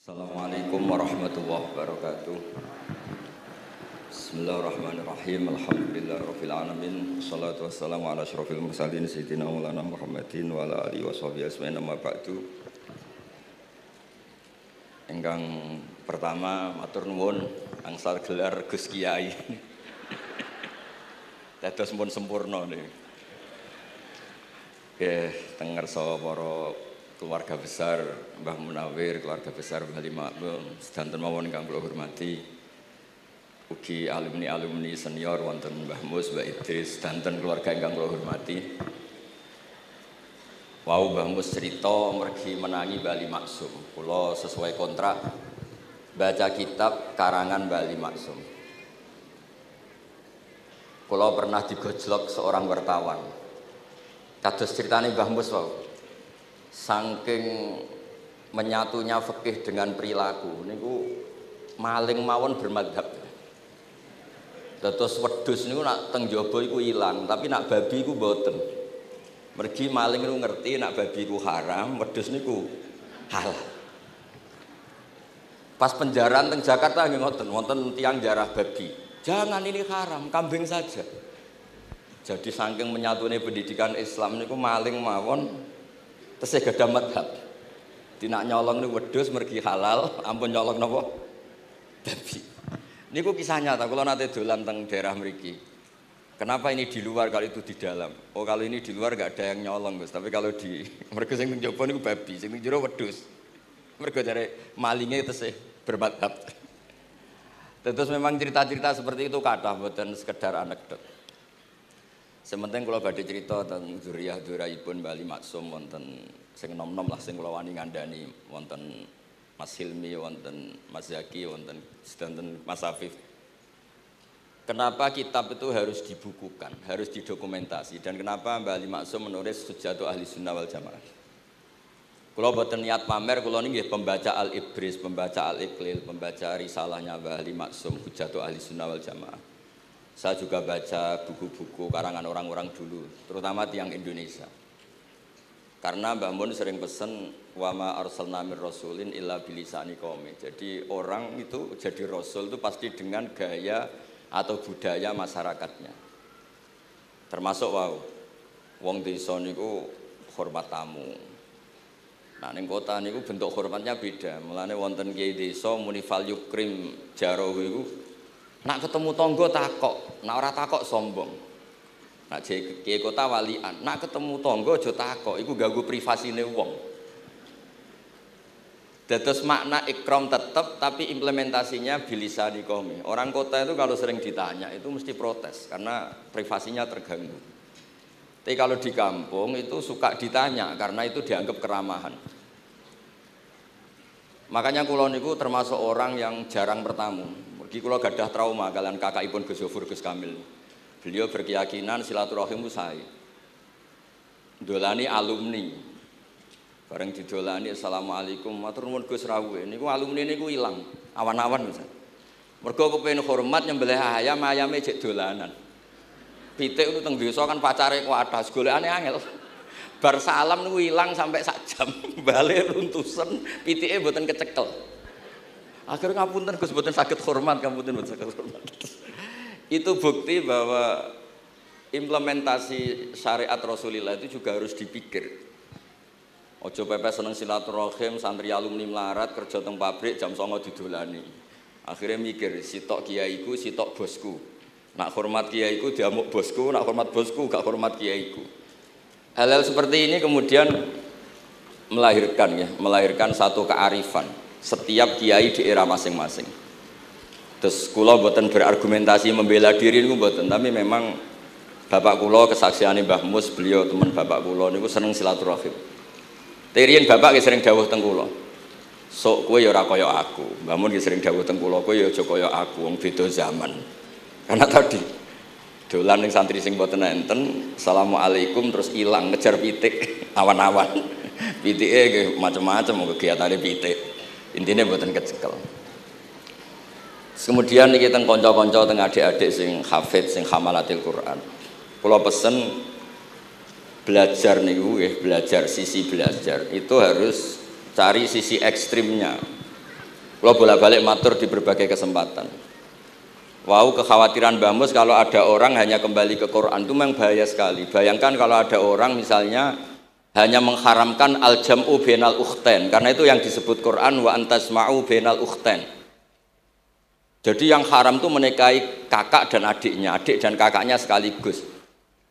Assalamualaikum warahmatullahi wabarakatuh. Bismillahirrahmanirrahim. Alhamdulillahirabbil alamin. Wassalatu wassalamu ala asyrofil mursalin sayyidina Maulana Muhammadin wa ala alihi washabihi ajmain amma ba'du. Ingkang pertama matur nuwun angsal gelar Gus Kiai. Dados pun sempurna niki. Nggih, teng ngarsa para keluarga besar Mbah Munawir, keluarga besar Mbah Makmum, sedanten mawon ingkang kula hormati. Ugi alumni senior wonten Mbah Mus, Mbah Idris, sedanten keluarga ingkang kula hormati. Wau Mbah Mus cerita mergi menangi Bali Maksum. Kula sesuai kontrak baca kitab karangan Bali Maksum. Kula pernah digojlok seorang wartawan. Kados ceritane Mbah Mus wau. Saking menyatunya fikih dengan perilaku niku maling mawon bermadhab. Dados wedhus niku nak teng jaba iku ilang, tapi nak babi iku mboten. Mergi maling niku ngerti nak babi iku haram, wedhus niku halal. Pas penjaraan teng Jakarta nggih ngoten, wonten tiyang jarah babi. Jangan ini haram, kambing saja. Jadi saking menyatune pendidikan Islam niku maling mawon tesih gadah madhab. Dinak nyolong niku wedhus mergi halal, ampun nyolong napa? Babi. Niku kisah nyata, kula nate dolan teng daerah mriki. Kenapa ini di luar kalau itu di dalam? Oh, kalau ini di luar enggak ada yang nyolong, Gus. Tapi kalau di mergo sing njaba niku babi, sing njero wedhus. Mergo jare malinge tesih bermadhab. Terus memang cerita-cerita seperti itu kathah mboten sekedar anekdot. Sementing kula badhe crita tentang dzurriyyah-dzurriyyahipun Bali Maksum wonten sing nom-nom lah sing kula wani ngandani wonten Mas Hilmi, wonten Mas Zaki, wonten sedanten Mas Afif. Kenapa kitab itu harus dibukukan, harus didokumentasi, dan kenapa Bali Maksum menulis Hujjatu Ahli Sunnah wal Jamaah? Kula boten niat pamer, kula niki nggih pembaca Al-Ibris, pembaca Al-Iqlil, pembaca risalahnya Bali Maksum Hujjatu Ahli Sunnah wal Jamaah. Saya juga baca buku-buku karangan orang-orang dulu, terutama tiang Indonesia. Karena Mbah Mun sering pesen wa ma arsalna mir rasulin illa bilisani qaumi. Jadi orang itu jadi rasul itu pasti dengan gaya atau budaya masyarakatnya. Termasuk wong desa niku hormat tamu. Nah ning kota niku bentuk hormatnya beda. Mulane wonten kiai desa muni fal yukrim jarahu iku nak ketemu tonggo takok, nak ora takok sombong. Nak kiai kota walian, nak ketemu tonggo aja takok, iku ganggu privasine wong. Dados makna ikram tetep tapi implementasinya bilisani qaumi. Orang kota itu kalau sering ditanya itu mesti protes karena privasinya terganggu. Tapi kalau di kampung itu suka ditanya karena itu dianggap keramahan. Makanya kula niku termasuk orang yang jarang bertamu. Mergi kula gadah trauma kalian kakakipun Gus Yofur Gus Kamil. Beliau berkeyakinan silaturahim ku sae. Dolani alumni. Bareng didolani assalamualaikum matur nuwun Gus rawuh. Niku alumni niku ilang awan-awan Gus. Mergo kepengin hormat nyembelih ayam, ayame jek dolanan. Pitik itu teng desa kan pacare kuwathas, golekane angel. Bar salam niku ilang sampai sak jam. Bale runtusen, pitike mboten kecekel. Akhirnya ngapunten Gus mboten saged hormat, ngapunten mboten saged hormat. Itu bukti bahwa implementasi syariat Rasulullah itu juga harus dipikir. Ojo pepes seneng silaturahim, santri alumni melarat kerja teng pabrik jam 09.00 didolani. Akhirnya mikir, sitok kiaiku, sitok bosku. Nak hormat kiaiku diamuk bosku, nak hormat bosku gak hormat kiaiku. Hal-hal seperti ini kemudian melahirkan satu kearifan setiap kiai di era masing-masing. Terus kula mboten berargumentasi membela diri niku mboten, tapi memang bapak kula kesaksiane Mbah Mus, beliau teman bapak kula niku seneng silaturahim. Teriyen bapak nggih sering dawuh teng kula. Sok kowe ya ora kaya aku. Mbah Mun nggih sering dawuh teng kula, kowe ya aja kaya aku, wong beda zaman. Karena tadi dolan ning santri sing mboten enten, assalamualaikum terus ilang ngejar pitik awan-awan. Pitike nggih macam-macam kegiatane pitik. Intine mboten kecekel. Kemudian niki teng kanca-kanca teng adik-adik sing hafid sing hamalatil Quran. Kula pesen belajar niku nggih, belajar sisi belajar itu harus cari sisi ekstrimnya. Kalau bolak-balik matur di berbagai kesempatan. Wow, kekhawatiran Mbah Mus kalau ada orang hanya kembali ke Quran itu memang bahaya sekali. Bayangkan kalau ada orang misalnya hanya mengharamkan al-jam'u bainal ukhtain, karena itu yang disebut Quran wa antasma'u bainal ukhtain. Jadi yang haram itu menikahi kakak dan adiknya, adik dan kakaknya sekaligus.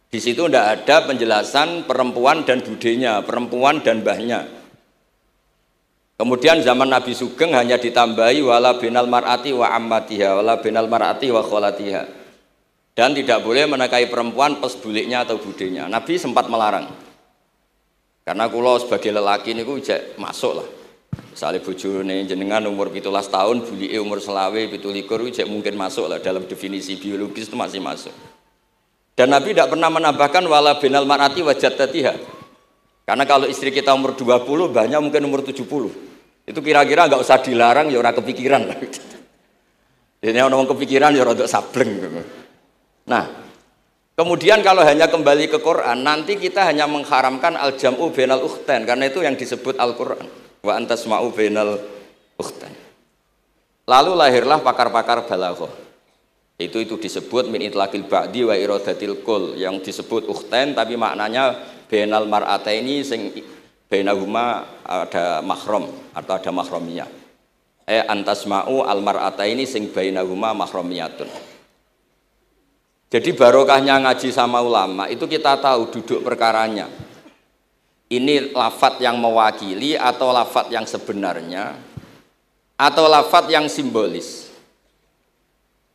Di situ tidak ada penjelasan perempuan dan budenya, perempuan dan mbahnya. Kemudian zaman Nabi Sugeng hanya ditambahi wala binal mar'ati wa ammatiha, wala binal mar'ati wa kholatiha. Dan tidak boleh menikahi perempuan pesbuliknya atau budenya. Nabi sempat melarang. Karena kula sebagai lelaki niku ijek masuk lah. Misalnya bojone jenengan umur 17 tahun, bulike umur selawe 17 ijek mungkin masuk lah dalam definisi biologis itu masih masuk. Dan Nabi tidak pernah menambahkan wala binal mar'ati wa jaddatiha. Karena kalau istri kita umur 20, banyak mungkin umur 70. Itu kira-kira nggak usah dilarang, ya orang kepikiran. Jadi orang kepikiran ya orang sableng. Nah, kemudian kalau hanya kembali ke Quran, nanti kita hanya mengharamkan al-jam'u bainal ukhtain, karena itu yang disebut Al-Quran. Wa antasma'u bainal ukhtain. Lalu lahirlah pakar-pakar balaghah. Itu disebut min itlaqil ba'di wa iradatil kul, yang disebut ukhtain tapi maknanya bainal mar'ataini sing bainahuma ada mahram atau ada mahramiyah. Antasma'u al mar'ataini sing bainahuma mahramiyatun. Jadi barokahnya ngaji sama ulama itu kita tahu duduk perkaranya. Ini lafadz yang mewakili atau lafadz yang sebenarnya atau lafadz yang simbolis.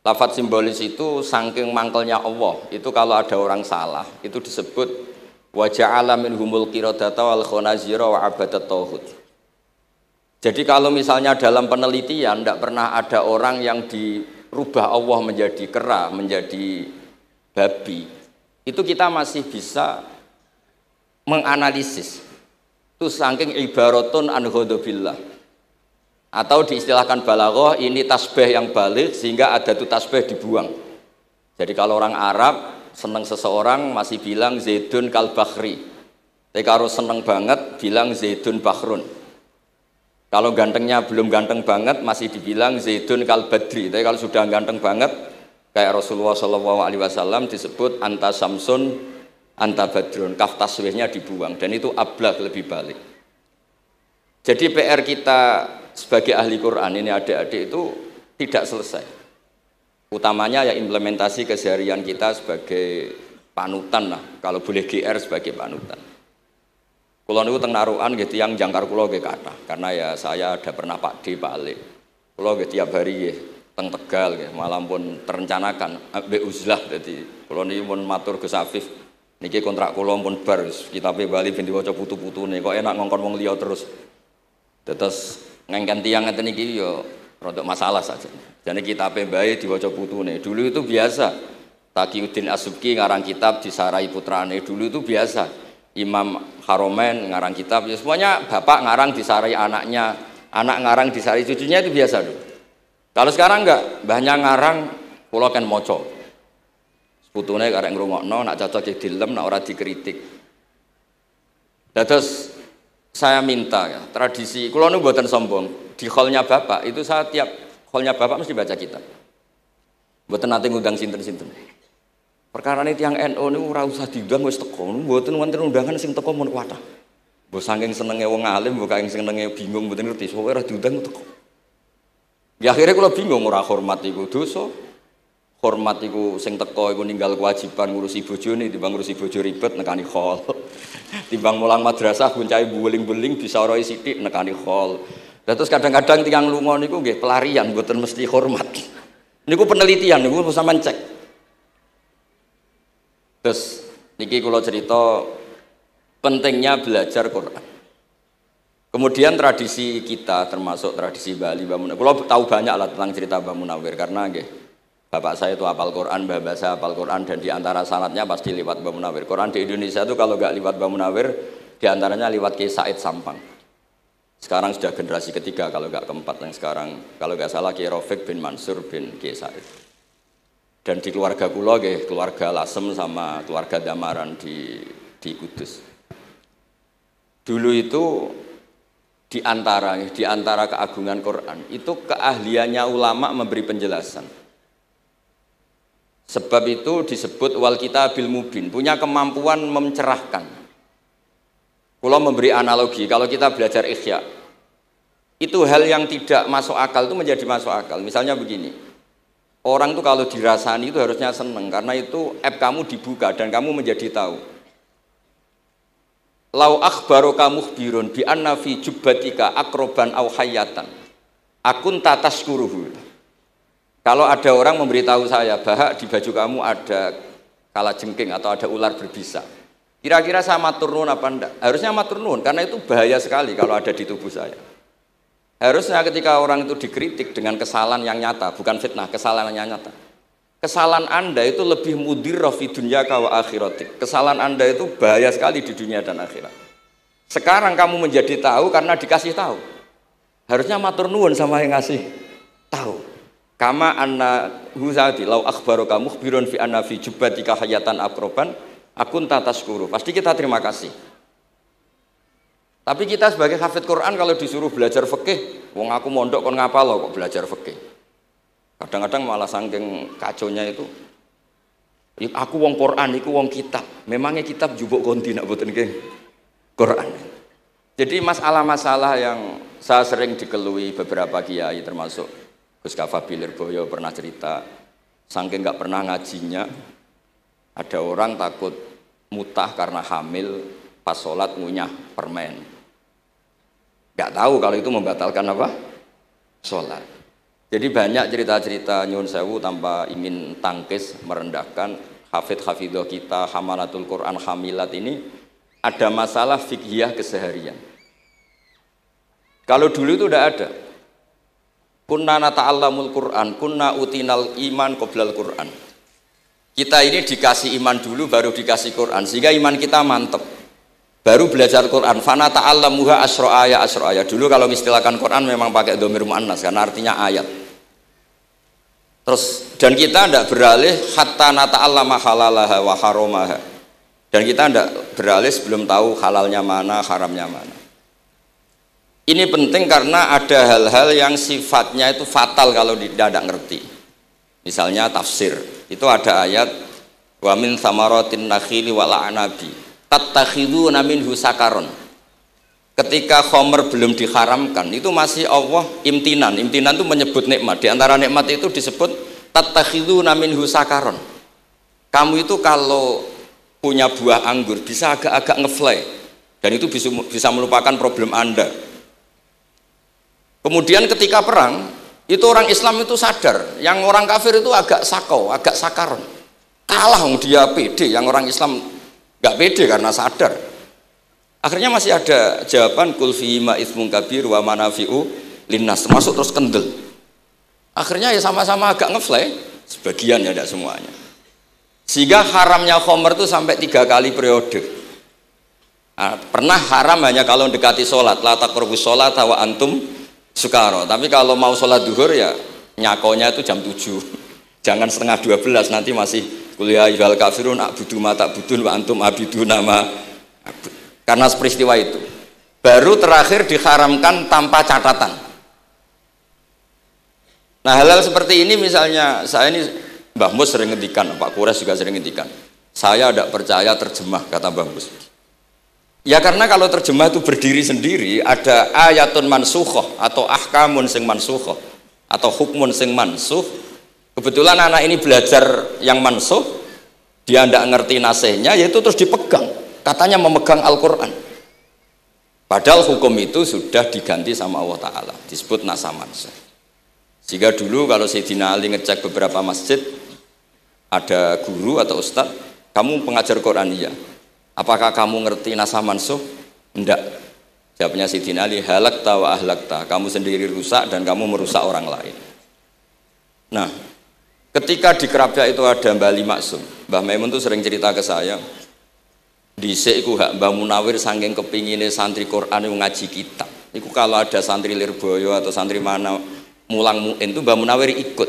Lafadz simbolis itu saking mangkelnya Allah. Itu kalau ada orang salah itu disebut wa ja'ala minhumul qiradata wal khanazira wa abadat tauhid. Jadi kalau misalnya dalam penelitian tidak pernah ada orang yang dirubah Allah menjadi kera, menjadi babi, itu kita masih bisa menganalisis. Itu saking ibaratun an ghadabillah. Atau diistilahkan balaghah, ini tasbih yang balik sehingga ada tuh tasbih dibuang. Jadi kalau orang Arab senang seseorang masih bilang Zaidun kal bakhri. Tapi kalau senang banget bilang Zaidun bakhrun. Kalau gantengnya belum ganteng banget masih dibilang Zaidun kal badri. Tapi kalau sudah ganteng banget kayak Rasulullah SAW disebut anta samsun anta badrun. Kaf taswihnya dibuang dan itu ablag lebih balik. Jadi PR kita sebagai ahli Quran ini adik-adik itu tidak selesai. Utamanya ya implementasi keseharian kita sebagai panutan lah, kalau boleh GR sebagai panutan. Kulo niku teng Narukan nggih tiyang jangkar kulo nggih kathah, karena ya saya ada pernah Pak D, Pak Ali. Kulo nggih tiap hari nggih teng Tegal nggih, malam pun terencanakan ambek uzlah dadi kulo niki mun matur Gus Afif niki kontrak kulo pun bar kitabe Bali ben diwaca putu-putune kok enak ngongkon wong liya terus. Terus ngengken tiyang ngeten iki ya rodok masalah saja. Jadi kitab bae diwaca putune. Dulu itu biasa. Taqiyuddin As-Subki ngarang kitab disarai putrane. Dulu itu biasa. Imam Haromen ngarang kitab. Ya semuanya bapak ngarang disarai anaknya, anak ngarang disarai cucunya, itu biasa dulu. Kalau sekarang enggak, mbahnya ngarang kula kan maca. Putune karek ngrungokno, nak cocok dilem, nak ora dikritik. Terus saya minta ya, tradisi kula nu mboten sombong, di hallnya bapak itu saya tiap hallnya bapak mesti baca kitab. Mboten nate ngundang sinten-sinten. Perkara ini tiang NU niku ora usah diundang wis teko, mboten wonten undangan sing teko mun kuwatah. Mbok saking senenge wong alim, mbok saking senenge bingung mboten ngerti, pokoke ora diundang teko. Ya akhirnya kula bingung, ora hormat iku dosa. Hormat iku sing teko iku ninggal kewajiban ngurusi bojone, timbang ngurusi bojo ribet nekani hall. Timbang mulang madrasah kuncai buling-buling bisa roi sithik nekani hall. Lah terus kadang-kadang tiyang lunga niku nggih pelarian mboten mesti hormat. Niku penelitian niku sampean cek. Terus niki kula cerita pentingnya belajar Quran. Kemudian tradisi kita termasuk tradisi Bali Mbah Munawir. Kula tahu banyak lah tentang cerita Mbah Munawir karena nggih bapak saya itu hafal Quran, mbah saya hafal Quran dan diantara sanadnya pasti lewat Mbah Munawir. Quran di Indonesia itu kalau nggak lewat Mbah Munawir, diantaranya lewat Kiai Said Sampang. Sekarang sudah generasi ketiga kalau nggak keempat yang sekarang, kalau nggak salah Kiai Rafiq bin Mansur bin Kiai Said. Dan di keluarga kula nggih, keluarga Lasem sama keluarga Damaran di Kudus. Dulu itu di antara keagungan Quran itu keahliannya ulama memberi penjelasan. Sebab itu disebut wal kitabil mubin, punya kemampuan mencerahkan. Kalau memberi analogi, kalau kita belajar Ihya, itu hal yang tidak masuk akal itu menjadi masuk akal. Misalnya begini, orang tuh kalau dirasani itu harusnya seneng karena itu app kamu dibuka dan kamu menjadi tahu. Lau akhbaroka mukhbirun bi anna fi jubbatika akroban aw hayatan akun tatashkuruhu. Kalau ada orang memberitahu saya bahwa di baju kamu ada kalajengking atau ada ular berbisa, kira-kira saya matur nuwun apa enggak? Harusnya matur nuwun karena itu bahaya sekali kalau ada di tubuh saya. Harusnya ketika orang itu dikritik dengan kesalahan yang nyata, bukan fitnah, kesalahan yang nyata. Kesalahan Anda itu lebih mudirrah fi dunyaka wa akhiratik. Kesalahan Anda itu bahaya sekali di dunia dan akhirat. Sekarang kamu menjadi tahu karena dikasih tahu. Harusnya matur nuwun sama yang ngasih tahu. Kama anna huzati lau akhbaroka mukhbirun fi anna fi jubbatika hayatan akroban akun tatashkuru. Pasti kita terima kasih. Tapi kita sebagai hafid Quran kalau disuruh belajar fikih, wong aku mondok kon ngapal loh kok belajar fikih. Kadang-kadang malah saking kaconya itu, aku wong Quran, aku wong kitab. Memangnya kitab jubuk konti nak boten ke Quran. Jadi masalah-masalah yang saya sering dikelui beberapa kiai termasuk Gus Kafabi Lirboyo pernah cerita, saking nggak pernah ngajinya, ada orang takut mutah karena hamil pas sholat ngunyah permen. Nggak tahu kalau itu membatalkan apa? Sholat. Jadi banyak cerita-cerita nyun sewu tanpa ingin tangkis merendahkan hafidh-hafidhah kita, hamalatul Quran, hamilat ini ada masalah fiqhiyah keseharian. Kalau dulu itu udah ada. Kunna nata'allamul Quran, kunna utinal iman qoblal Quran. Kita ini dikasih iman dulu baru dikasih Quran sehingga iman kita mantep. Baru belajar Quran. Fana ta'allamuha asra ayat. Dulu kalau istilahkan Quran memang pakai dhamir muannas karena artinya ayat. Terus dan kita tidak beralih hatta nata'allama halalaha wa haramaha. Dan kita tidak beralih sebelum tahu halalnya mana, haramnya mana. Ini penting karena ada hal-hal yang sifatnya itu fatal kalau tidak ngerti. Misalnya tafsir. Itu ada ayat wa min thamaratin nakhili wal a'nabi tattakhiduna minhu sakaron. Ketika khomer belum diharamkan, itu masih Allah imtinan. Imtinan itu menyebut nikmat. Di antara nikmat itu disebut tattakhiduna minhu sakaron. Kamu itu kalau punya buah anggur bisa agak-agak ngefly dan itu bisa melupakan problem Anda. Kemudian ketika perang, itu orang Islam itu sadar, yang orang kafir itu agak sakau, agak sakaron. Kalah dia pede, yang orang Islam nggak pede karena sadar. Akhirnya masih ada jawaban kul fi ma itsmun kabir wa manafi'u linnas, masuk terus kendel. Akhirnya ya sama-sama agak ngefly, sebagian ya tidak semuanya. Sehingga haramnya khomer itu sampai 3 kali periode. Nah, pernah haram hanya kalau mendekati sholat, la taqrabus sholat wa antum sukaro. Tapi kalau mau sholat duhur ya nyakonya itu jam 7. Jangan setengah 12 nanti masih kuliah ayyuhal kafirun a'budu ma ta'budun wa antum abiduna ma. Karena peristiwa itu baru terakhir diharamkan tanpa catatan. Nah hal-hal seperti ini misalnya saya ini Mbah Mus sering ngendikan, Pak Kures juga sering ngendikan, saya tidak percaya terjemah, kata Mbah Mus. Ya karena kalau terjemah itu berdiri sendiri, ada ayatun mansukhoh atau ahkamun sing mansukhoh atau hukmun sing mansuh. Kebetulan anak ini belajar yang mansuh, dia tidak ngerti nasihnya, yaitu terus dipegang. Katanya memegang Al-Quran. Padahal hukum itu sudah diganti sama Allah Ta'ala, disebut nasamansah. Sehingga dulu kalau Sayyidina Ali ngecek beberapa masjid, ada guru atau ustadz, kamu pengajar Quran iya. Apakah kamu ngerti nasamansah? Enggak. Jawabnya Sayyidina Ali, halakta wa ahlakta. Kamu sendiri rusak dan kamu merusak orang lain. Nah, ketika di Kerapia itu ada Mbah Ali Maksum. Mbah Maimun itu sering cerita ke saya, dhisik iku hak Mbah Munawir saking kepingine santri Quran ngaji kitab. Iku kalau ada santri Lirboyo atau santri mana mulang muin itu Mbah Munawir ikut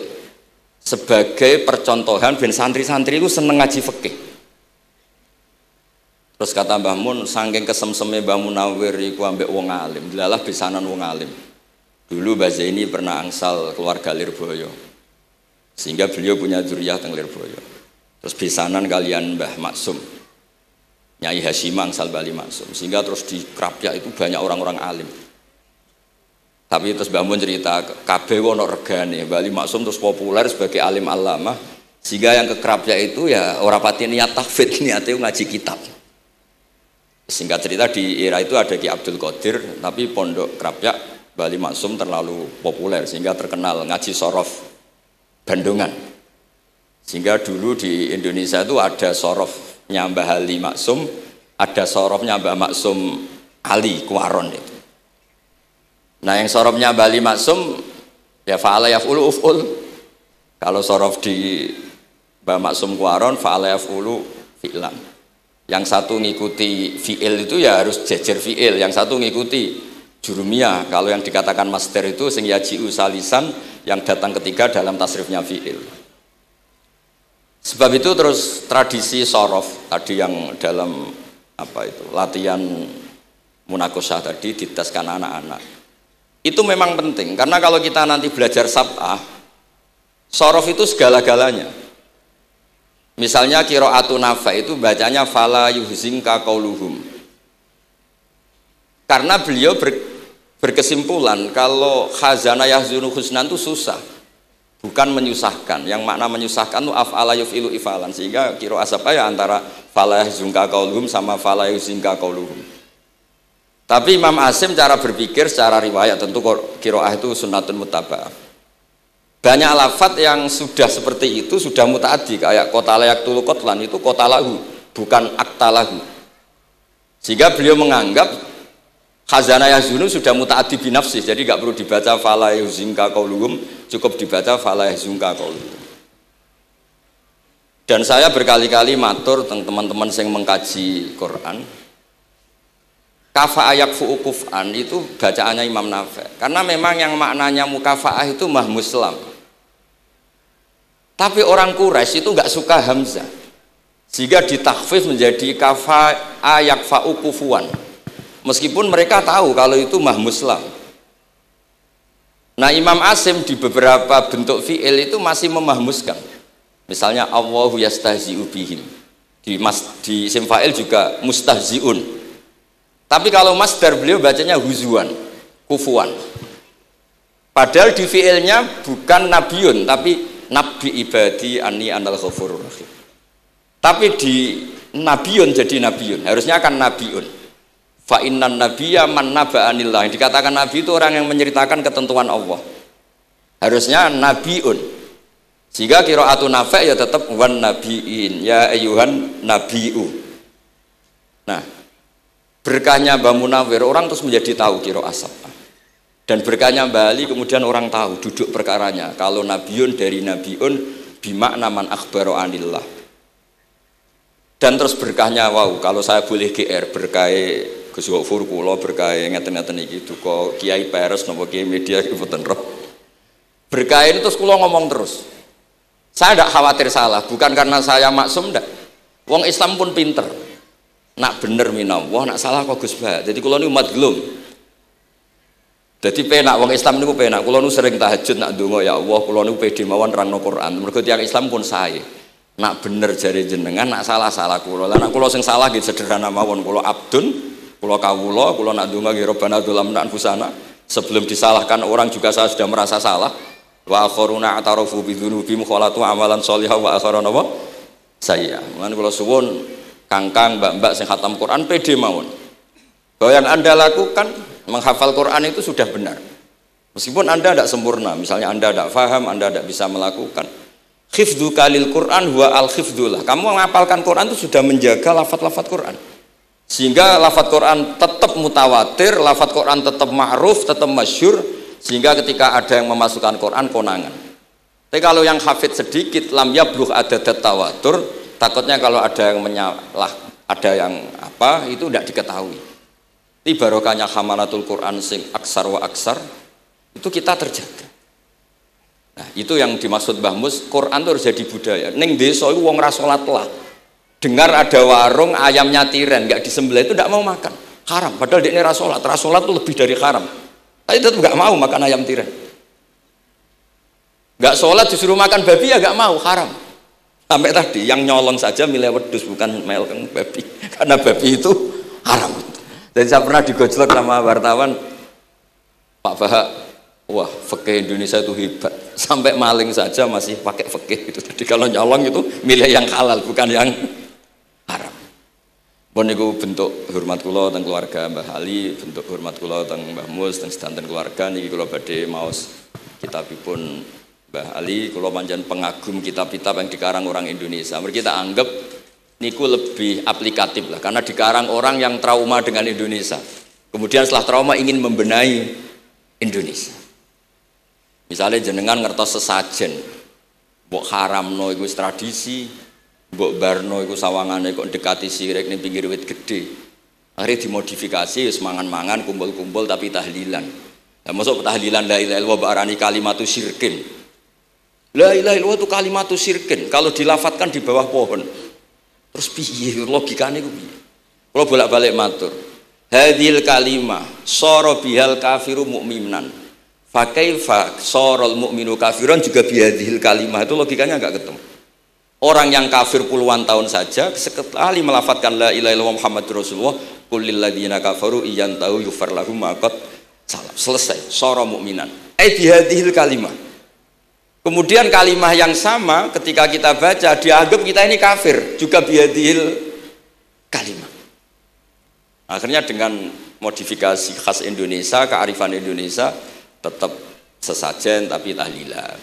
sebagai percontohan ben santri-santri itu seneng ngaji fikih. Terus kata Mbah Mun, saking kesemseme Mbah Munawir iku ambek wong alim, delalah besanan wong alim. Dulu Mbah Zaini pernah angsal keluarga Lirboyo. Sehingga beliau punya dzurriyyah teng Lirboyo. Terus besanan kalian Mbah Maksum. Nyai Hasyim angsal Bali Maksum. Sehingga terus di Krapyak itu banyak orang-orang alim. Tapi terus Mbah Mun cerita kabeh ono regane, Bali Maksum terus populer sebagai alim allamah. Sehingga yang ke Krapyak itu ya ora pati niat tahfidz, niate ngaji kitab. Singkat cerita di era itu ada Ki Abdul Qadir, tapi pondok Krapyak Bali Maksum terlalu populer sehingga terkenal ngaji sorof Bandungan. Sehingga dulu di Indonesia itu ada sorofnya Mbah Ali Maksum, ada sorofnya Mbah Maksum Ali Kuaron itu. Nah yang sorofnya Mbah Ali Maksum ya fa'ala yaf'ulu uf'ul. Kalau sorof di Mbah Maksum Kuaron fa'ala yaf'ulu fi'lan. Yang satu ngikuti fi'il itu ya harus jejer fi'il, yang satu ngikuti jurumiyah. Kalau yang dikatakan master itu sing yaji'u salisan, yang datang ketiga dalam tasrifnya fi'il. Sebab itu terus tradisi sorof tadi yang dalam apa itu latihan munakosah tadi ditaskan anak-anak. Itu memang penting karena kalau kita nanti belajar sab'ah, sorof itu segala-galanya. Misalnya qiraatu Nafi' itu bacanya fala yuhzinka qauluhum. Karena beliau berkesimpulan kalau khazana yahzunu husnan itu susah, bukan menyusahkan. Yang makna menyusahkan itu af'ala yuf'ilu ifalan. Sehingga qiraat apa ya antara fala yahzunka qauluhum sama fala yuhzinka qauluhum. Tapi Imam Asim cara berpikir secara riwayat tentu qiraat itu sunnatun muttaba'ah. Banyak lafadz yang sudah seperti itu sudah mutaaddi kayak kota layak tulu kotlan itu kota lahu bukan akta lahu. Sehingga beliau menganggap khazana yahzunu sudah mutaaddi binafsih, jadi nggak perlu dibaca fala yuhzinka qauluhum, cukup dibaca fala yahzunka qauluhum. Dan saya berkali-kali matur teman-teman yang mengkaji Quran, kafa ayak fu'ukuf'an itu bacaannya Imam Nafi'. Karena memang yang maknanya mukafa'ah itu mahmuslam. Tapi orang Quraisy itu nggak suka hamzah, sehingga ditakhfif menjadi kafa ayak fa'ukufuan. Meskipun mereka tahu kalau itu mahmuslam. Nah Imam Asim di beberapa bentuk fi'il itu masih memahmuskan. Misalnya Allahu yastahzi'u bihim. Di isim fa'il juga mustahzi'un. Tapi kalau masdar beliau bacanya huzuan, kufuan. Padahal di fi'ilnya bukan nabiun, tapi nabi ibadi anni anal ghafurur rahim. Tapi di nabiun jadi nabiun, harusnya akan nabiun. Fa innan nabiyya man naba'anillah. Yang dikatakan nabi itu orang yang menceritakan ketentuan Allah. Harusnya nabiun. Sehingga qiraatun Nafi' ya tetap wan nabiin, ya ayyuhan nabiu. Nah, berkahnya Mbah Munawir orang terus menjadi tahu qiraat sab'ah. Dan berkahnya Mbah Ali kemudian orang tahu duduk perkaranya. Kalau nabiun dari nabiun bimakna man akhbaro anillah. Dan terus berkahnya wow, kalau saya boleh GR berkah Gus Gofur kula berkah ngeten-ngeten iki duka Kiai Peres napa Kiai Media mboten roh. Berkah ini terus kula ngomong terus. Saya tidak khawatir salah, bukan karena saya maksum ndak. Wong Islam pun pinter. Nak bener minallah, nak salah kok Gus Bah. Jadi kula niku madlum. Jadi penak wong Islam niku penak. Kula nu sering tahajud nak ndonga ya Allah, kula niku pede mawon nerangno Quran. Mergo tiyang Islam pun sae. Nak bener jare jenengan, nak salah kula. Lah nak kula sing salah nggih sederhana mawon, kula abdun, kula kawula, kula nak ndonga nggih Rabbana dzalamna anfusana. Sebelum disalahkan orang juga saya sudah merasa salah. Wa akharuna atarafu bi dzunubihim khalatu amalan shalihah wa akharuna wa sayya. Mulane kula suwun kangkang mbak-mbak sing khatam Quran pede mawon. Bahwa yang Anda lakukan menghafal Quran itu sudah benar. Meskipun Anda tidak sempurna, misalnya Anda tidak faham, Anda tidak bisa melakukan. Khifdzu kalil Quran huwa al-khifdzulah. Kamu menghafalkan Quran itu sudah menjaga lafaz-lafaz Quran. Sehingga lafaz Quran tetap mutawatir, lafaz Quran tetap ma'ruf, tetap masyhur, sehingga ketika ada yang memasukkan Quran konangan. Tapi kalau yang hafid sedikit lam yablugh adadat tawatur, takutnya kalau ada yang menyalah, ada yang apa itu tidak diketahui. Ini barokahnya hamalatul Quran sing aksar wa aksar itu kita terjaga. Nah, itu yang dimaksud Mbah Mus, Quran itu harus jadi budaya. Ning desa iku wong ra salat lah. dengar ada warung ayamnya tiren nggak disembelih itu tidak mau makan, haram. Padahal dia ini rasolat itu lebih dari haram. Tapi tetap nggak mau makan ayam tiren. Nggak sholat disuruh makan babi ya nggak mau, haram. Sampai tadi yang nyolong saja milih wedus bukan melkeng babi, karena babi itu haram. Jadi saya pernah digojlok sama wartawan, Pak Bahak, wah fikih Indonesia itu hebat, sampai maling saja masih pakai fikih itu. Jadi kalau nyolong itu milih yang halal bukan yang haram. Pun niku bentuk hormat kula teng keluarga Mbah Ali, bentuk hormat kula teng Mbah Mus teng sedanten keluarga niki kula badhe maos kitabipun Mbah Ali, kula pancen pengagum kitab-kitab yang dikarang orang Indonesia. Mereka kita anggap niku lebih aplikatif lah, karena dikarang orang yang trauma dengan Indonesia. Kemudian setelah trauma ingin membenahi Indonesia. Misalnya jenengan ngertos sesajen, mbok haramno iku tradisi, mbok barno iku sawangane kok dekati sirik ning pinggir wit gede. Akhirnya dimodifikasi, wis mangan-mangan, kumpul-kumpul tapi tahlilan. Lah mosok tahlilan la ilaha illallah barani kalimatu syirkin. La ilaha illallah itu kalimatu syirkin kalau dilafatkan di bawah pohon. Terus piye logikane ku piye? Kalau bolak-balik matur. Hadhil kalimah sara bihal kafiru mu'minan. Fa kaifa saral mu'minu kafiran juga bihadhil kalimah, itu logikanya enggak ketemu. Orang yang kafir puluhan tahun saja sekali melafatkan la ilaha illallah Muhammadur Rasulullah, qul lil ladzina kafaru iyantahu yufar lahum ma qad salam. Selesai, sara mu'minan. Bihadhil kalimah. Kemudian kalimah yang sama ketika kita baca dianggap kita ini kafir juga bihadhil kalimah. Akhirnya dengan modifikasi khas Indonesia, kearifan Indonesia, tetap sesajen tapi tahlilan.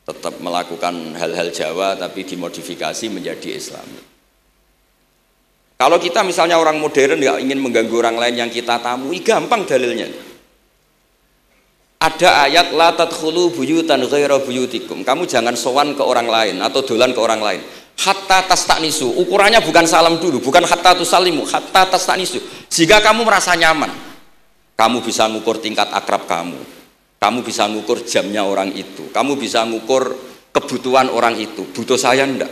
Tetap melakukan hal-hal Jawa tapi dimodifikasi menjadi Islami. Kalau kita misalnya orang modern nggak ingin mengganggu orang lain yang kita tamui, gampang dalilnya. Ada ayat la tadkhulu buyutan ghaira buyutikum. Kamu jangan sowan ke orang lain atau dolan ke orang lain. Hatta tastanisu. Ukurannya bukan salam dulu, bukan hatta tusalimu, hatta tastanisu. Jika kamu merasa nyaman, kamu bisa ngukur tingkat akrab kamu. Kamu bisa ngukur jamnya orang itu. Kamu bisa ngukur kebutuhan orang itu. Butuh saya ndak?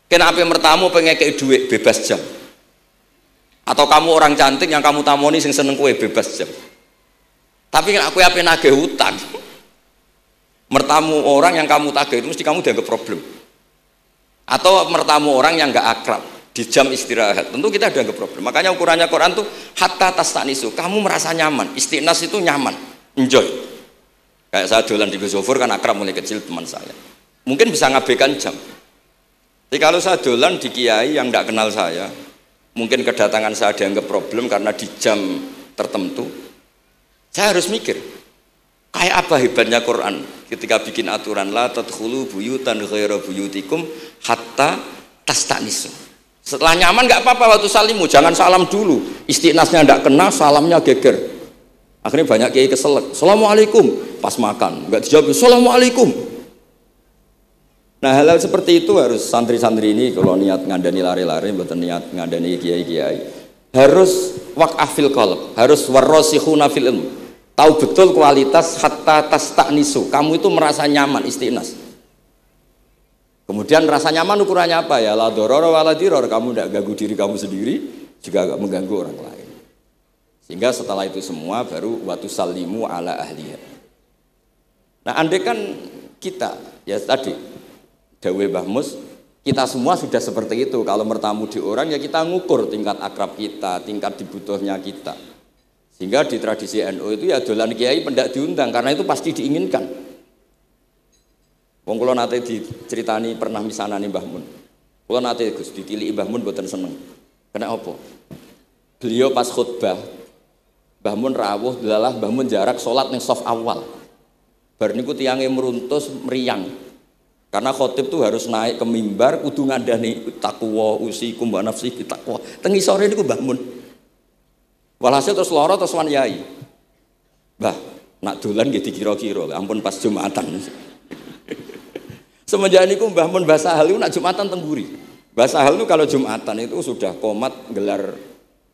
Kenapa mertamu pengen kei duit bebas jam? Atau kamu orang cantik yang kamu tamoni sing seneng kue bebas jam? Tapi aku apa nagih hutang, mertamu orang yang kamu tagih itu mesti kamu dianggap problem. Atau mertamu orang yang nggak akrab di jam istirahat, tentu kita dianggap problem. Makanya ukurannya Quran tuh hatta tastanisu, kamu merasa nyaman. Istiqnas itu nyaman, enjoy. Kayak saya dolan di Besofur kan akrab mulai kecil teman saya. Mungkin bisa ngabaikan jam. Jadi kalau saya dolan di kiai yang nggak kenal saya, mungkin kedatangan saya dianggap problem karena di jam tertentu. Saya harus mikir, kayak apa hebatnya Quran ketika bikin aturan la tadkhulu buyutan ghaira buyutikum hatta tastanisu. Setelah nyaman nggak apa-apa waktu salimu, jangan salam dulu. Istiqnasnya nggak kena, salamnya geger. Akhirnya banyak kiai keselak. Assalamualaikum pas makan, nggak dijawab. Assalamualaikum. Nah hal-hal seperti itu harus santri-santri ini kalau niat ngandani lari-lari, bukan niat ngandani kiai-kiai, harus waqafil qalb, harus warrasikhuna fil ilm. Tahu betul kualitas hatta tastanisu. Kamu itu merasa nyaman istiqnas. Kemudian rasa nyaman ukurannya apa ya? La doror wala diror. Kamu tidak ganggu diri kamu sendiri, juga gak mengganggu orang lain. Sehingga setelah itu semua baru watu salimu ala ahliya. Nah, andai kan kita ya tadi dawe Mbah Mus, kita semua sudah seperti itu. Kalau bertamu di orang ya kita ngukur tingkat akrab kita, tingkat dibutuhnya kita. Sehingga di tradisi NU itu ya dolan kiai pendak diundang karena itu pasti diinginkan. Wong kula nate diceritani pernah misanani Mbah Mun. Kula nate Gus ditiliki Mbah Mun mboten seneng. Kena apa? Beliau pas khutbah Mbah Mun rawuh delalah Mbah Mun jarak salat ning saf awal. Bar niku tiyange meruntus meriang. Karena khotib tuh harus naik ke mimbar kudu ngandani takwa usikum wa nafsi bitakwa. Teng isore niku Mbah Mun. Walhasil terus loro terus wan yai. Mbah, nak dolan nggih dikira-kira, ampun pas Jumatan. Semenjak niku Mbah Mun Mbah Sahal itu nak Jumatan teng mburi. Mbah Sahal itu kalau Jumatan itu sudah komat gelar,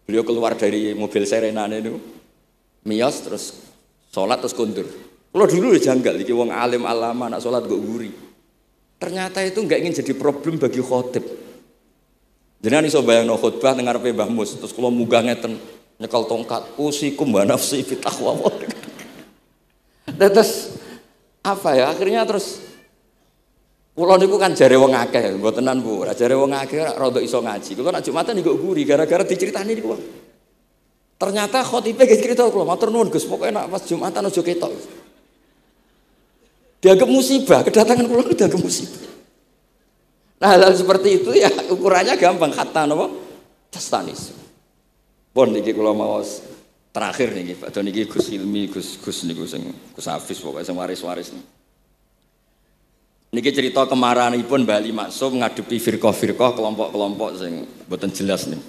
beliau keluar dari mobil serenane itu. Miyos terus salat terus kondur. Kalau dulu janggal iki wong alim alama nak salat kok mburi. Ternyata itu enggak ingin jadi problem bagi khotib. Jenengan iso bayangno khutbah teng ngarepe Mbah Mus, terus kula munggah ngeten nyekel tongkat, usikum wa nafsi fi taqwa. Terus apa ya? Akhirnya terus kula niku kan jare wong akeh, mbotenan Bu. Jare wong akeh rada iso ngaji. Kula nak Jumatan niku guri gara-gara diceritani niku. Ternyata khotibe ge cerita kula, matur nuwun Gus, pokoke nak pas Jumatan aja ketok. Dianggap musibah, kedatangan kula dianggap musibah. Nah, hal seperti itu ya ukurannya gampang, kata napa? Tastanis. Pun niki kula maos terakhir niki Pak Don niki Gus Ilmi, Gus niku sing Gus Hafiz pokoke sing waris-waris niki. Niki cerita kemarahanipun Mbah Ali Maksum ngadepi firqah-firqah kelompok-kelompok sing mboten jelas nih.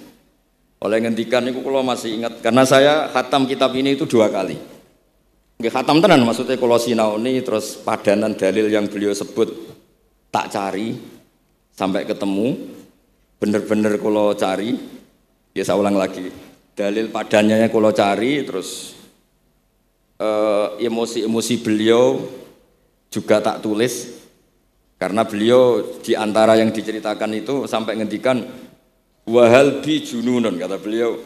Oleh ngendikan niku kula masih ingat karena saya khatam kitab ini itu 2 kali. Nggih khatam tenan maksudnya kula sinaoni terus padanan dalil yang beliau sebut tak cari sampai ketemu, bener-bener kula cari, ya saya ulang lagi, dalil padannya kula cari, terus emosi-emosi beliau juga tak tulis, karena beliau diantara yang diceritakan itu sampai ngendikan wahal bi jununun, kata beliau,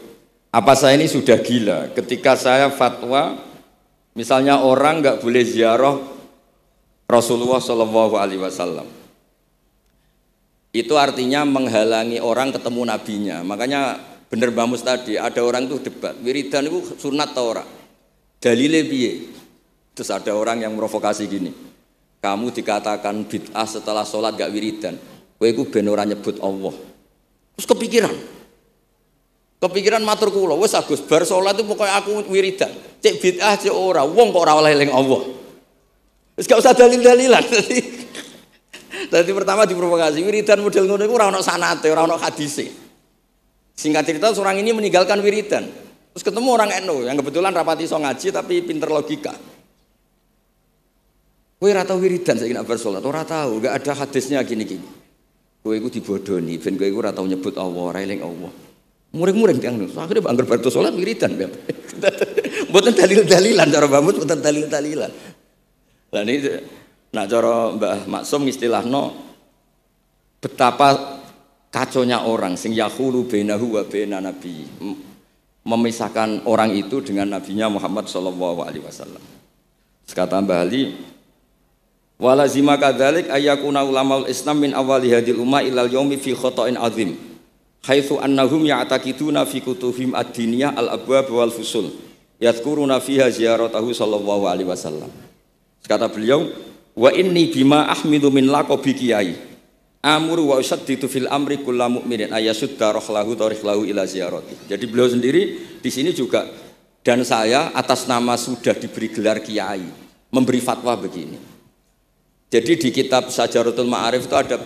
apa saya ini sudah gila, ketika saya fatwa, misalnya orang nggak boleh ziarah Rasulullah SAW. Itu artinya menghalangi orang ketemu nabinya. Makanya bener Mbah Mus tadi, ada orang tuh debat, wiridan itu sunat atau ora? Dalile piye? Terus ada orang yang provokasi gini. Kamu dikatakan bid'ah setelah sholat gak wiridan. Kowe iku ben ora nyebut Allah. Terus kepikiran matur kula, wis Agus bar sholat itu pokoknya aku wiridan. Cek bid'ah cek ora, wong kok ora oleh eling Allah. Wis gak usah dalil-dalilan. Tadi pertama diprovokasi, wiridan model ngono iku ora ono sanate, ora ono hadise. Singkat cerita seorang ini meninggalkan wiridan. Terus ketemu orang NU yang kebetulan rapati iso ngaji tapi pinter logika. Kowe ora tau wiridan saiki nek bar salat, ora tau, enggak ada hadisnya gini-gini. Kowe iku dibodoni, ben kowe iku ora tau nyebut Allah, ora eling Allah. Muring-muring tiyang niku. Akhire angger bar salat wiridan. Mboten dalil-dalilan cara Mbah Mus, mboten dalil-dalilan. Lah niki nah cara Mbah Maksum istilahno betapa kaconya orang sing yahulu bainahu wa baina nabi, memisahkan orang itu dengan nabinya Muhammad sallallahu alaihi wasallam. Kata Mbah Ali, walazima kadzalik ayyakuna ulamaul Islam min awali hadil umma ilal yaumi fi khata'in azim. Haitsu annahum ya'taqiduna fi kutubihim ad-diniyah al-abwab wal fusul. Yadhkuruna fiha ziyaratahu sallallahu alaihi wasallam. Kata beliau, wa inni bima ahmidu min laqabi kiai amuru wa usaddidu fil amri kullu mu'minin ayasudda rahlahu tariklahu ila ziyarati. Jadi beliau sendiri di sini juga dan saya atas nama sudah diberi gelar kiai memberi fatwa begini. Jadi di kitab Sajaratul Ma'arif itu ada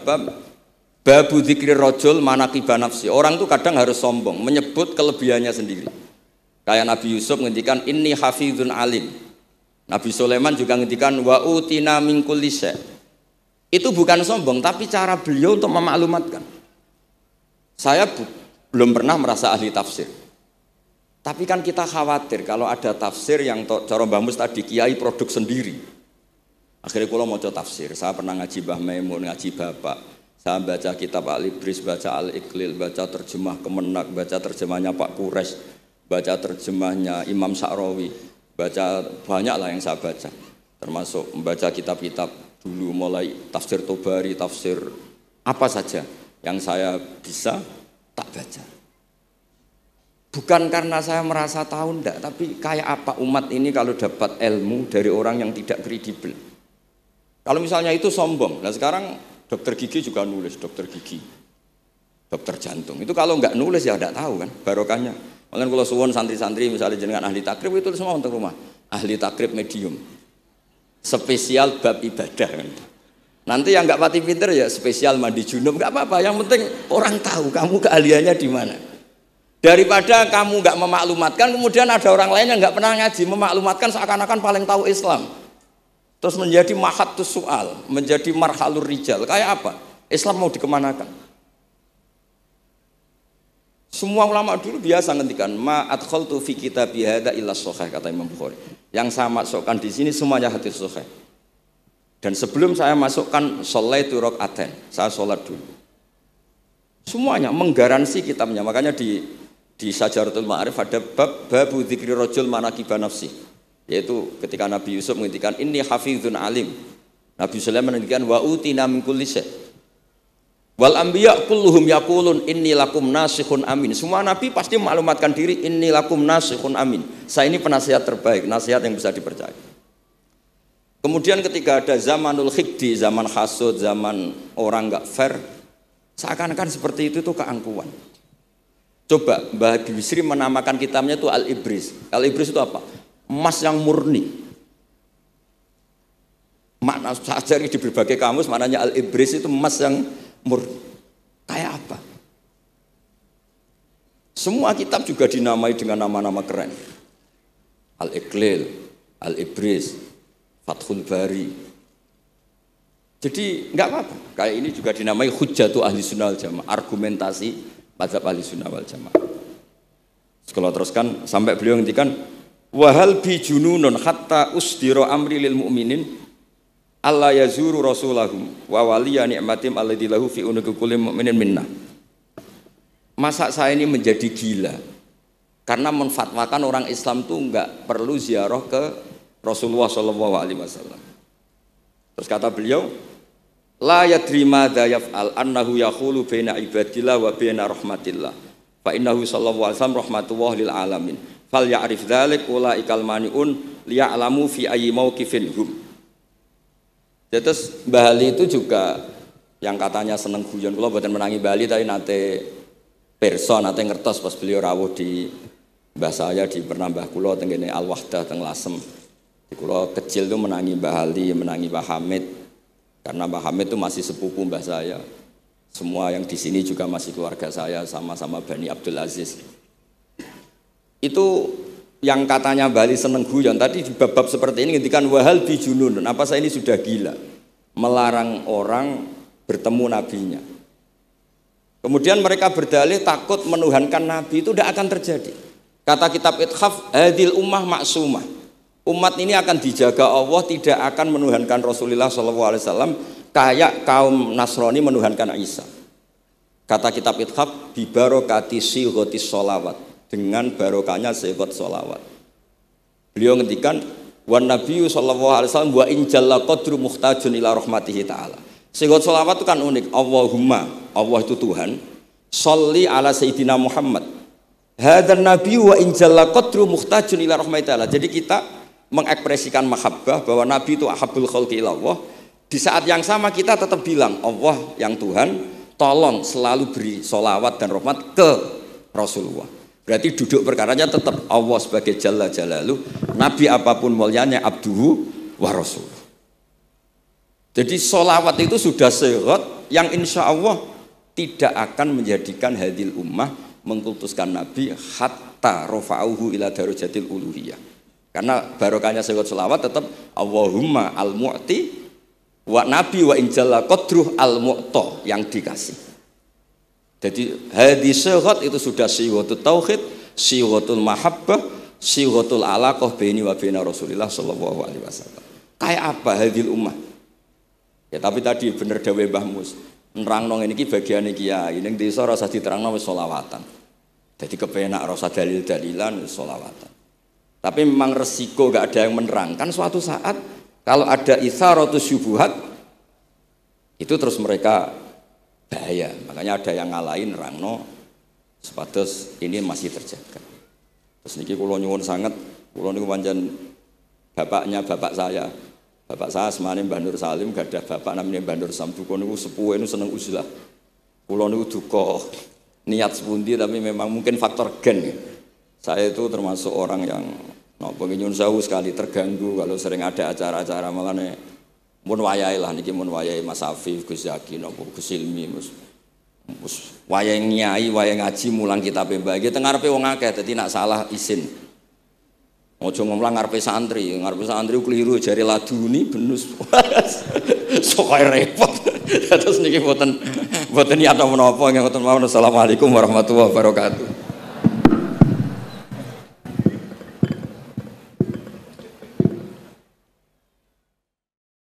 babu dzikri rajul manaqiba nafsi. Orang itu kadang harus sombong menyebut kelebihannya sendiri. Kayak Nabi Yusuf ngendikan inni hafizun alim. Nabi Sulaiman juga ngendikan wa utina min kulli syai'. Itu bukan sombong tapi cara beliau untuk memaklumatkan. Saya belum pernah merasa ahli tafsir. Tapi kan kita khawatir kalau ada tafsir yang cara Mbah Mus tadi kiai produk sendiri. Akhirnya kalau mau tafsir, saya pernah ngaji Mbah Maimun, ngaji Bapak. Saya baca kitab Al-Ibris, baca Al-Iqlil, baca terjemah Kemenak, baca terjemahnya Pak Quraisy, baca terjemahnya Imam Sa'rawi. Baca banyak lah yang saya baca, termasuk membaca kitab-kitab dulu mulai tafsir Tobari, tafsir apa saja yang saya bisa tak baca. Bukan karena saya merasa tahu enggak, tapi kayak apa umat ini kalau dapat ilmu dari orang yang tidak kredibel. Kalau misalnya itu sombong, nah sekarang dokter gigi juga nulis, dokter gigi, dokter jantung, itu kalau enggak nulis ya enggak tahu kan barokahnya. Makanya kalau suwon santri-santri misalnya jenengan ahli takrib itu semua untuk rumah. Ahli takrib medium. Spesial bab ibadah kan. Nanti yang enggak pati pinter ya spesial mandi junub, enggak apa-apa. Yang penting orang tahu kamu keahliannya di mana. Daripada kamu enggak memaklumatkan kemudian ada orang lain yang enggak pernah ngaji memaklumatkan seakan-akan paling tahu Islam. Terus menjadi mahatus soal, menjadi marhalur rijal. Kayak apa? Islam mau dikemanakan? Semua ulama dulu biasa ngendikan ma adkhaltu fi kitabi hadza illa shahih, kata Imam Bukhari. Yang saya masukkan di sini semuanya hadis sahih. Dan sebelum saya masukkan sholaitu rakaatain, saya sholat dulu. Semuanya menggaransi kitabnya. Makanya di Syajaratul Ma'arif ada babu dzikri rajul manaqiba nafsi. Yaitu ketika Nabi Yusuf menghentikan inni hafizun alim. Nabi Sulaiman menghentikan wa utina min kulli syai'. Wal anbiya kulluhum yaqulun inni lakum nasikhun amin. Semua nabi pasti memaklumatkan diri inni lakum nasikhun amin. Saya ini penasihat terbaik, nasihat yang bisa dipercaya. Kemudian ketika ada zamanul khiddi, zaman hasud, zaman orang enggak fair, seakan-akan seperti itu tuh keangkuhan. Coba Mbah Bisri menamakan kitabnya itu Al-Ibris. Al-Ibris itu apa? Emas yang murni. Makna saya cari di berbagai kamus maknanya Al-Ibris itu emas yang murni. Kayak apa? Semua kitab juga dinamai dengan nama-nama keren. Al-Iqlil, Al-Ibris, Fathul Bari. Jadi enggak apa-apa. Kayak ini juga dinamai Hujjatu Ahli Sunnah wal Jamaah, argumentasi mazhab Ahli Sunnah wal Jamaah. Kalau teruskan sampai beliau ngendikan wahal bi jununun hatta usdira amri lil mu'minin Allah yazuru rasulahum wa waliya ni'matim alladzi lahu fi unuqi kulli mu'minin minna. Masa saya ini menjadi gila karena menfatwakan orang Islam tuh enggak perlu ziarah ke Rasulullah sallallahu alaihi wasallam. Terus kata beliau, la yadri madza yaf'al annahu yaqulu baina ibadillah wa baina rahmatillah. Fa innahu sallallahu alaihi wasallam rahmatullah lil alamin. Fal ya'rif dzalik ulaikal maniun liya'lamu fi ayyi mauqifin hum. Terus Mbah Ali itu juga yang katanya seneng guyon, kula mboten menangi Mbah Ali tapi nate pirsa nate ngertos pas beliau rawuh di mbah saya di Pernambah kula teng kene Al Wahdah teng Lasem. Di kula kecil tuh menangi Mbah Ali, menangi Mbah Hamid. Karena Mbah Hamid itu masih sepupu mbah saya. Semua yang di sini juga masih keluarga saya, sama-sama Bani Abdul Aziz. Itu yang katanya Mbah Ali seneng guyon tadi di bab-bab seperti ini ngendikan wahal bijunun. Apa saya ini sudah gila melarang orang bertemu nabinya. Kemudian mereka berdalih takut menuhankan nabi itu tidak akan terjadi. Kata kitab Ithaf hadil ummah maksumah. Umat ini akan dijaga Allah, tidak akan menuhankan Rasulullah SAW kayak kaum Nasrani menuhankan Isa. Kata kitab Ithaf bibarokati sighatis sholawat, dengan barokahnya sighat sholawat. Beliau ngendikan wan nabiyyu sallallahu alaihi wasallam wa in jalla qadru muhtajun ila rahmatihi ta'ala. Sighat sholawat itu kan unik. Allahumma, Allah itu Tuhan, sholli ala sayyidina Muhammad. Hadan nabiyyu wa in jalla qadru muhtajun ila rahmatihi ta'ala. Jadi kita mengekspresikan mahabbah bahwa Nabi itu ahabbul khalqi ila Allah. Di saat yang sama kita tetap bilang Allah yang Tuhan, tolong selalu beri sholawat dan rahmat ke Rasulullah. Berarti duduk perkaranya tetap Allah sebagai Jalla Jalaluh, Nabi apapun mulianya abduhu wa rasul. Jadi sholawat itu sudah sehat yang insya Allah tidak akan menjadikan hadil ummah mengkultuskan Nabi hatta rofa'uhu ila darajatil uluhiyah. Karena barokahnya sehat sholawat tetap Allahumma al-mu'ti wa nabi wa injalla qadruh al-mu'ta yang dikasih. Jadi hadis sehat itu sudah sighatul tauhid, sighatul mahabbah, sighatul alaqah baini wa baina Rasulillah sallallahu alaihi wasallam. Kayak apa hadil ummah? Ya tapi tadi bener dawuh Mbah Mus. Nerangno ngene iki bagiane kiai, ning desa ora usah diterangno wis selawatan. Jadi kepenak ora usah dalil-dalilan wis selawatan. Tapi memang resiko enggak ada yang menerangkan suatu saat kalau ada itsaratus syubhat itu terus mereka bahaya, makanya ada yang ngalahin rangno sepatus ini masih terjaga. Terus niki kula nyuwun sangat, kula niku pancen bapaknya bapak saya. Bapak saya semane Mbah Nur Salim gadah bapak namanya Mbah Nur Samdu niku sepuhe niku seneng uzlah. Kula niku duka niat sepundi tapi memang mungkin faktor gen. Saya itu termasuk orang yang napa nyuwun sewu sekali terganggu kalau sering ada acara-acara malane mun wayahe lah niki mun wayahe Mas Afif, Gus Zaki napa Gus Ilmi mus wayahe nyai, wayahe ngaji mulang kitabe Mbah iki teng ngarepe wong akeh dadi nak salah izin. Aja ngomong ngarepe santri keliru jari laduni benus. Sok repot. Terus niki mboten niat menapa ngoten mawon. Assalamualaikum warahmatullahi wabarakatuh.